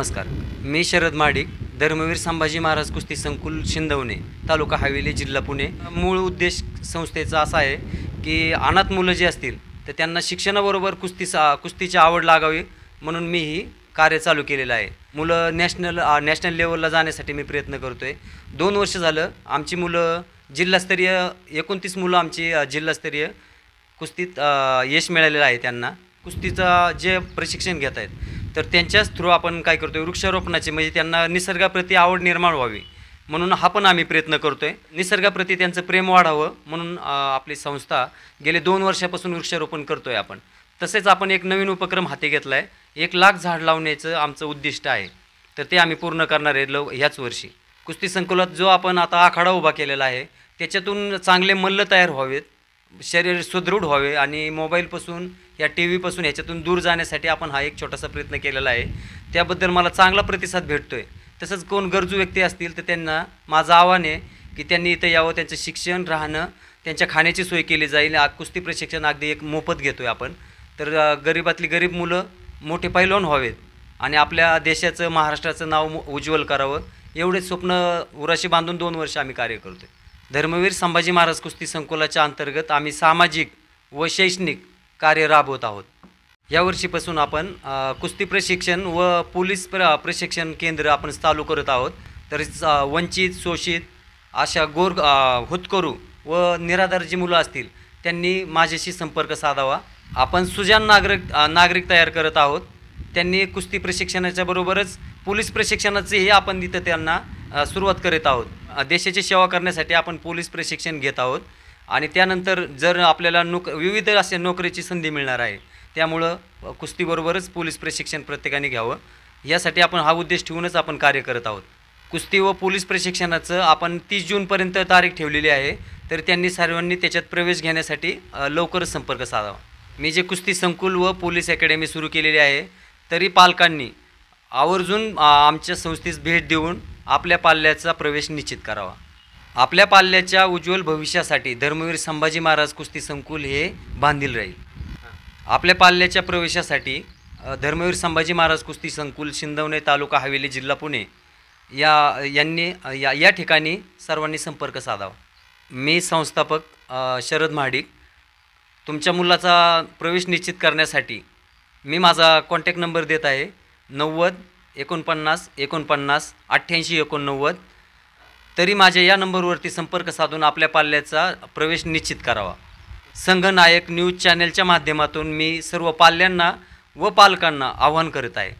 नमस्कार. मी शरद महाडिक, धर्मवीर संभाजी महाराज कुस्ती संकुल शिंदवणे, तालुका हवेली, जिल्हा पुणे. मूळ उद्देश संस्थेचा असा आहे की अनाथ मुलं जी असतील तर त्यांना शिक्षणाबरोबर कुस्तीची आवड लागावी म्हणून मी ही कार्य चालू केलेलं आहे. मुलं नॅशनल लेवलला जाण्यासाठी मी प्रयत्न करतो आहे. 2 वर्ष झालं आमची मुलं जिल्हास्तरीय 29 मुलं आमची जिल्हास्तरीय कुस्तीत यश मिळालेलं आहे. त्यांना कुस्तीचं जे प्रशिक्षण घेत आहेत तर त्यांच्याच थ्रू आपण काय करतो आहे, वृक्षारोपणाचे म्हणजे त्यांना निसर्गाप्रती आवड निर्माण व्हावी म्हणून हा पण आम्ही प्रयत्न करतो आहे. निसर्गाप्रती त्यांचं प्रेम वाढावं म्हणून आपली संस्था गेले 2 वर्षापासून वृक्षारोपण करतो आहे आपण. तसेच आपण एक नवीन उपक्रम हाती घेतला आहे. 1 लाख झाड लावण्याचं आमचं उद्दिष्ट आहे, तर ते आम्ही पूर्ण करणार आहे ह्याच वर्षी. कुस्ती संकुलात जो आपण आता आखाडा उभा केलेला आहे त्याच्यातून चांगले मल्ल तयार व्हावेत, शरीर सुदृढ व्हावे आणि मोबाईलपासून या टी व्हीपासून ह्याच्यातून दूर जाण्यासाठी आपण हा एक छोटासा प्रयत्न केलेला आहे. त्याबद्दल मला चांगला प्रतिसाद भेटतो आहे. तसंच कोण गरजू व्यक्ती असतील तर त्यांना माझं आव्हान आहे की त्यांनी इथं यावं, त्यांचं शिक्षण, राहणं, त्यांच्या खाण्याची सोय केली जाईल. कुस्ती प्रशिक्षण अगदी एक मोफत घेतो आहे आपण. तर गरीबातली गरीब मुलं मोठे पैलवान व्हावेत आणि आपल्या देशाचं, महाराष्ट्राचं नाव उज्ज्वल करावं एवढे स्वप्न उराशी बांधून 2 वर्ष आम्ही कार्य करतो आहे. धर्मवीर संभाजी महाराज कुस्ती संकुलाच्या अंतर्गत आम्ही सामाजिक व शैक्षणिक कार्य राबवत आहोत. यावर्षीपासून आपण कुस्ती प्रशिक्षण व पोलीस प्रशिक्षण केंद्र आपण चालू करत आहोत. तर वंचित, शोषित अशा होतकरू व निराधार जी मुलं असतील त्यांनी माझ्याशी संपर्क साधावा. आपण सुजाण नागरिक तयार करत आहोत. त्यांनी कुस्ती प्रशिक्षणाच्या बरोबरच पोलीस प्रशिक्षणाचेही आपण तिथं त्यांना सुरुवात करीत आहोत. देशाची सेवा करण्यासाठी आपण पोलीस प्रशिक्षण घेत आहोत आणि त्यानंतर जर आपल्याला विविध अशा नोकरीची संधी मिळणार आहे, त्यामुळं कुस्तीबरोबरच पोलीस प्रशिक्षण प्रत्येकाने घ्यावं यासाठी आपण हा उद्देश ठेवूनच आपण कार्य करत आहोत. कुस्ती व पोलीस प्रशिक्षणाचं आपण 30 जूनपर्यंत तारीख ठेवलेली आहे. तर त्यांनी सर्वांनी त्याच्यात प्रवेश घेण्यासाठी लवकरच संपर्क साधावा. मी जे कुस्ती संकुल व पोलीस अकॅडमी सुरू केलेली आहे तरी पालकांनी आवर्जून आमच्या संस्थेस भेट देऊन आपल्या पाल्याचा प्रवेश निश्चित करावा. आपल्या पाल्याच्या उज्ज्वल भविष्यासाठी धर्मवीर संभाजी महाराज कुस्ती संकुल हे बांधील राहील. आपल्या पाल्याच्या प्रवेशासाठी धर्मवीर संभाजी महाराज कुस्ती संकुल शिंदवणे, तालुका हवेली, जिल्हा पुणे यांनी या ठिकाणी सर्वांनी संपर्क साधावा. मी संस्थापक शरद महाडिक. तुमच्या मुलाचा प्रवेश निश्चित करण्यासाठी मी माझा कॉन्टॅक्ट नंबर देत आहे 90 49 49 88 89. तरी माझ्या या नंबरवरती संपर्क साधून आपल्या पाल्याचा प्रवेश निश्चित करावा. संघनायक न्यूज चॅनलच्या माध्यमातून मी सर्व पाल्यांना व पालकांना आवाहन करत आहे.